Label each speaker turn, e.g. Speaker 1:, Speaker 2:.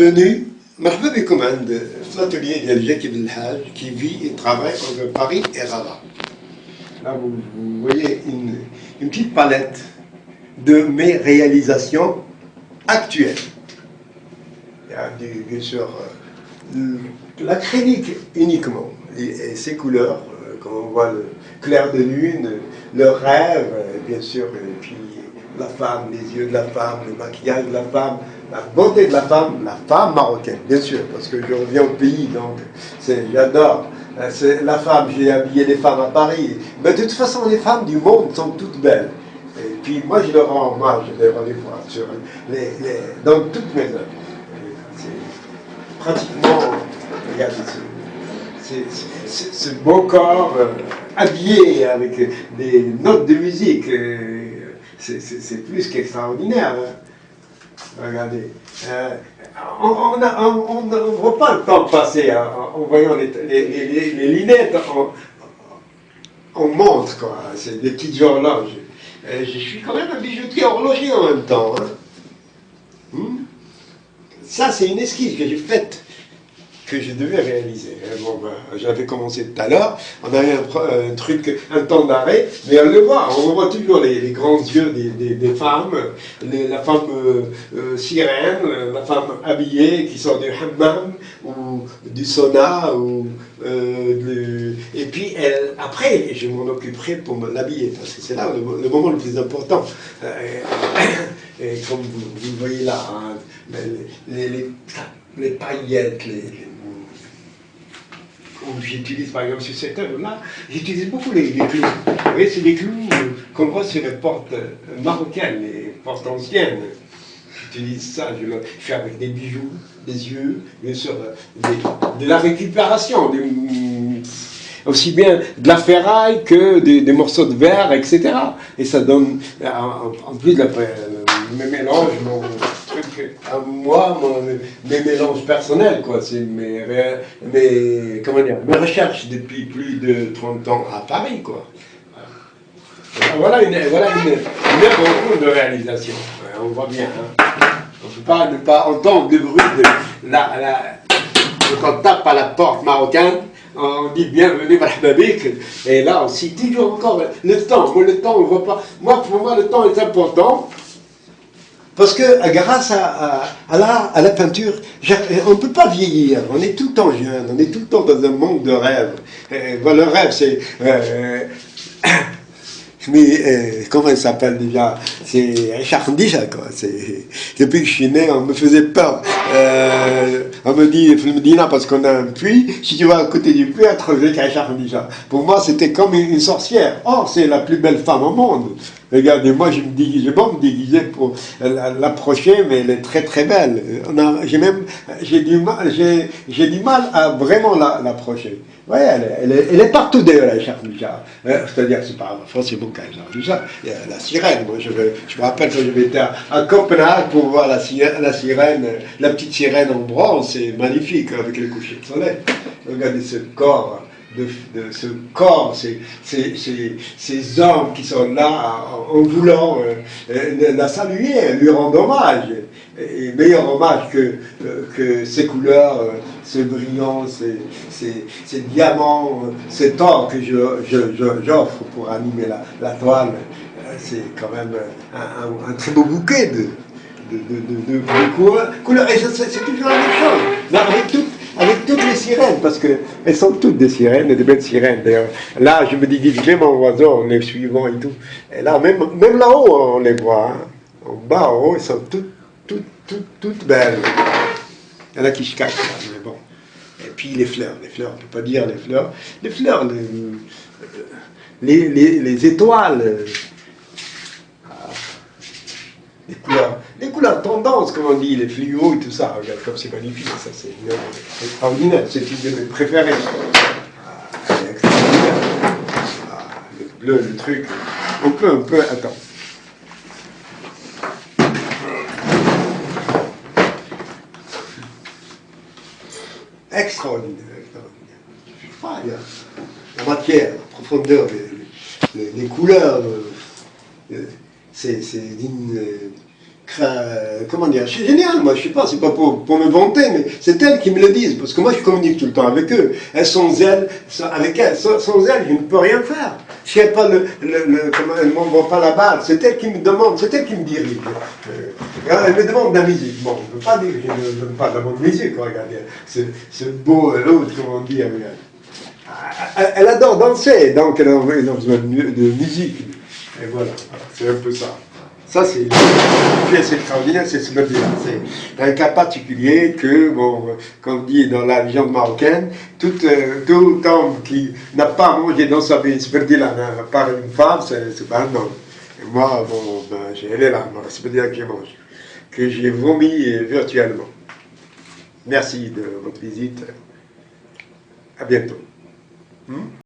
Speaker 1: bienvenue. مرحبا بكم عند l'atelier ديال جاكي بن الحاج qui vit et travaille entre Paris et Rabat. Là, vous voyez une petite palette de mes réalisations actuelles. Il y a bien sûr l'acrylique uniquement, et ses couleurs, comme on voit le clair de lune, le rêve, bien sûr, et puis la femme, les yeux de la femme, le maquillage de la femme, la beauté de la femme marocaine, bien sûr, parce que je reviens au pays, donc j'adore. C'est la femme, j'ai habillé les femmes à Paris. Mais de toute façon, les femmes du monde sont toutes belles. Et puis moi, je leur rends hommage, je les revois sur dans toutes mes œuvres. C'est pratiquement, regardez ce beau corps habillé avec des notes de musique. C'est plus qu'extraordinaire. Hein. Regardez, on ne voit pas le temps passer en voyant les lunettes en montre, quoi. C'est des petites horloges. Je suis quand même un bijoutier horloger en même temps. Hein. Ça, c'est une esquisse que j'ai faite, que je devais réaliser. Bon, j'avais commencé tout à l'heure, on a eu un truc, un temps d'arrêt, mais on le voit, on voit toujours les grands yeux des femmes, la femme sirène, la femme habillée qui sort du hammam, ou du sauna, et puis après, je m'en occuperai pour l'habiller, parce que c'est là le moment le plus important. Et comme vous voyez là, hein, les paillettes, j'utilise par exemple sur cette œuvre-là, j'utilise beaucoup les clous. Vous voyez, c'est des clous qu'on voit sur les portes marocaines, les portes anciennes. J'utilise ça, je le fais avec des bijoux, des yeux, bien sûr, de la récupération, aussi bien de la ferraille que des morceaux de verre, etc. Et ça donne, en plus de mes mélanges, mon truc à moi, mes mélanges personnels, quoi. C'est mes recherches depuis plus de 30 ans à Paris, quoi. Voilà une œuvre de réalisation. On voit bien. Hein. On ne peut pas ne pas entendre le bruit quand on tape à la porte marocaine. On dit bienvenue, Marhababik, et là aussi, toujours encore le temps. Moi, le temps, on ne voit pas. Pour moi, le temps est important. Parce que grâce à la peinture, on ne peut pas vieillir, on est tout le temps jeune, on est tout le temps dans un monde de rêve. Le rêve, c'est... comment il s'appelle déjà? C'est Charndija, quoi. Depuis que je suis né, on me faisait peur. On me dit, Medina, parce qu'on a un puits, si tu vas à côté du puits, à trouver qu'à Charndija. Pour moi, c'était comme une sorcière. Or, c'est la plus belle femme au monde. Regardez, moi, je me déguiser pour l'approcher, mais elle est très très belle. J'ai du mal à vraiment l'approcher. Oui, elle est partout d'ailleurs, la Charndija. C'est-à-dire, c'est pas forcément qu'à Charndija. Il y a la sirène. Moi, je me rappelle quand je m'étais à Copenhague pour voir la sirène, la petite sirène en bronze, c'est magnifique avec le coucher de soleil. Regardez ce corps. Ce corps, ces hommes qui sont là en voulant la saluer, lui rendre hommage. Et meilleur hommage que ces couleurs, ce brillant, ces diamants, cet or que j'offre pour animer la toile. C'est quand même un très beau bouquet de couleurs. Et c'est toujours la même chose. Là, avec toutes les sirènes, parce qu'elles sont toutes des sirènes, et des belles sirènes. D'ailleurs, là, je me dis, même en oiseau, en les suivant et tout. Et là, même là-haut, on les voit. Hein. En bas, en haut, elles sont toutes belles. Il y en a qui se cachent, mais bon. Et puis les fleurs, on ne peut pas dire les fleurs. Les fleurs, les étoiles. Les couleurs tendance, comme on dit, les fluos et tout ça. Regarde comme c'est magnifique, ça c'est extraordinaire. C'est une de mes préférées. Extraordinaire. Le bleu, le truc. On peut, attends. Extraordinaire. La matière, la profondeur, les couleurs. C'est d'une comment dire, c'est génial, moi je sais pas, c'est pas pour me vanter, mais c'est elles qui me le disent, parce que moi je communique tout le temps avec eux. Elles sont elles, avec elles, sans elles, je ne peux rien faire. Si elles ne m'envoient pas la balle, c'est elles qui me demandent, c'est elles qui me dirigent. Elles me demandent de la musique. Bon, je ne veux pas dire que je ne donne pas de la bonne musique, regardez, c'est beau, l'autre, comment on dit, elle adore danser, donc elle a besoin de musique. Et voilà, c'est un peu ça. Ça, c'est une pièce extraordinaire, c'est ce modèle. C'est un cas particulier que, bon, comme dit dans la légende marocaine, tout homme qui n'a pas mangé dans sa vie, c'est dire là, par une femme, c'est pas un homme. Et moi, bon, ben, elle est là, c'est dire que je mange, que j'ai vomi virtuellement. Merci de votre visite. À bientôt.